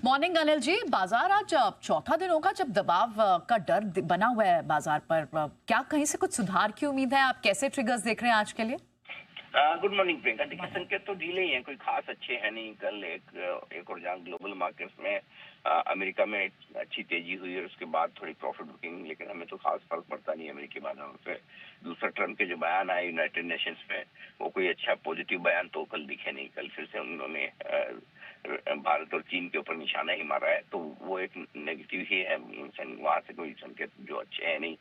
Morning Anil ji. बाजार आज चौथा दिन होगा जब दबाव का डर बना हुआ है बाजार पर। क्या कहीं से कुछ सुधार की उम्मीद है? आप कैसे ट्रिगर्स देख रहे हैं आज के लिए? Good morning Priyanka. देखिए, संकेत तो ढीले ही हैं, कोई खास अच्छे हैं नहीं। कल एक और जहां ग्लोबल मार्केट्स में अमेरिका में अच्छी तेजी हुई और उसके बाद थोड़ी प्रॉफिट बुकिंग, लेकिन हमें तो खास फर्क पड़ता नहीं अमेरिकी बाजारों से। दूसरा, ट्रम्प के जो बयान आए यूनाइटेड नेशंस में, वो कोई अच्छा पॉजिटिव बयान तो कल दिखे नहीं। कल फिर से उन्होंने भारत और चीन के ऊपर निशाना ही मारा है, तो वो एक नेगेटिव ही है। वहां से कोई संकेत जो अच्छे है नहीं।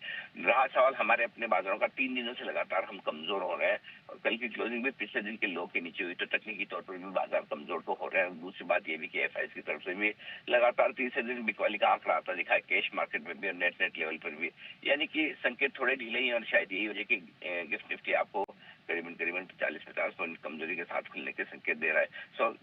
रहा सवाल हमारे अपने बाजारों का, 3 दिनों से लगातार हम कमजोर हो रहे हैं। कल की क्लोजिंग भी पिछले दिन के लो के नीचे हुई, तो तकनीकी तौर पर भी बाजार कमजोर तो हो रहे हैं। दूसरी बात ये भी कि एफआईएस की तरफ से भी लगातार तीसरे दिन बिकवाली का आंकड़ा आता दिखा है, कैश मार्केट में भी और नेट लेवल पर भी। यानी कि संकेत थोड़े ढीले ही, और शायद यही वजह की गिफ्ट निफ्टी आपको करीबन करीबन 40-50 पॉइंट कमजोरी के साथ खुलने के संकेत दे रहा है।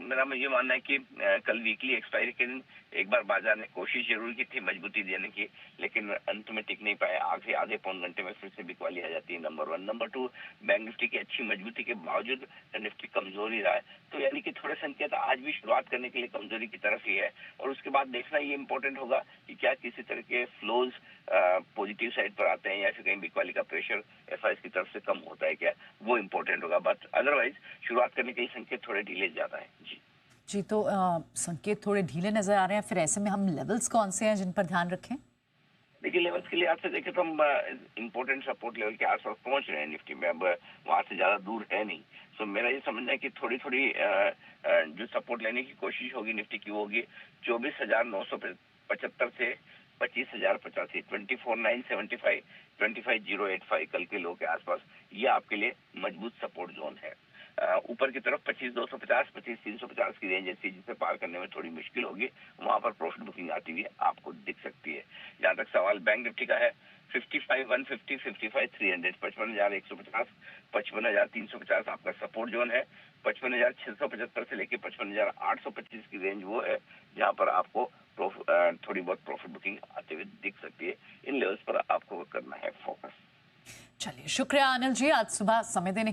मेरा ये मानना है कि कल वीकली एक्सपायरी के दिन एक बार बाजार ने कोशिश जरूर की थी मजबूती देने की, लेकिन अंत में टिक नहीं पाए। आधे पौन घंटे में फिर से बिकवाली आ जाती है, नंबर 1। नंबर 2, बैंक निफ्टी की अच्छी मजबूती के बावजूद निफ्टी कमजोरी रहा है। तो यानी कि थोड़े संकेत आज भी शुरुआत करने के लिए कमजोरी की तरफ ही है, और उसके बाद देखना ये इंपॉर्टेंट होगा कि क्या किसी तरह के फ्लोज पॉजिटिव साइड पर आते हैं, या फिर कहीं बिकवाली का प्रेशर एफआईएस की तरफ से कम होता है क्या, वो इंपॉर्टेंट होगा। बट अदरवाइज शुरुआत करने के लिए संकेत थोड़े ढीले ज्यादा है। जी जी, तो संकेत थोड़े ढीले नजर आ रहे हैं। फिर ऐसे में हम लेवल्स कौन से हैं जिन पर ध्यान रखें? देखिए, लेवल्स के लिए आपसे देखें तो हम इंपॉर्टेंट सपोर्ट लेवल के आसपास पहुंच रहे हैं निफ्टी में, अब वहां से ज्यादा दूर है नहीं। सो मेरा ये समझना है कि थोड़ी थोड़ी जो सपोर्ट लेने की कोशिश होगी निफ्टी की, होगी 24,975 से 25,085, 24,975, 25,085 कल के लो के आसपास। ये आपके लिए मजबूत सपोर्ट जोन है। ऊपर की तरफ 25,250, 25,350 की रेंज ऐसी जिसे पार करने में थोड़ी मुश्किल होगी, वहां पर प्रॉफिट बुकिंग आती हुई आपको दिख सकती है। जहां तक सवाल बैंक निफ्टी का है, 55,150, 55,300, 55,150, 55,350 आपका सपोर्ट जोन है। 55,675 से लेकर 55,825 की रेंज वो है जहां पर आपको थोड़ी बहुत प्रॉफिट बुकिंग आते हुए दिख सकती है। इन लेवल्स पर आपको करना है फोकस। चलिए, शुक्रिया अनिल जी, आज सुबह समय देने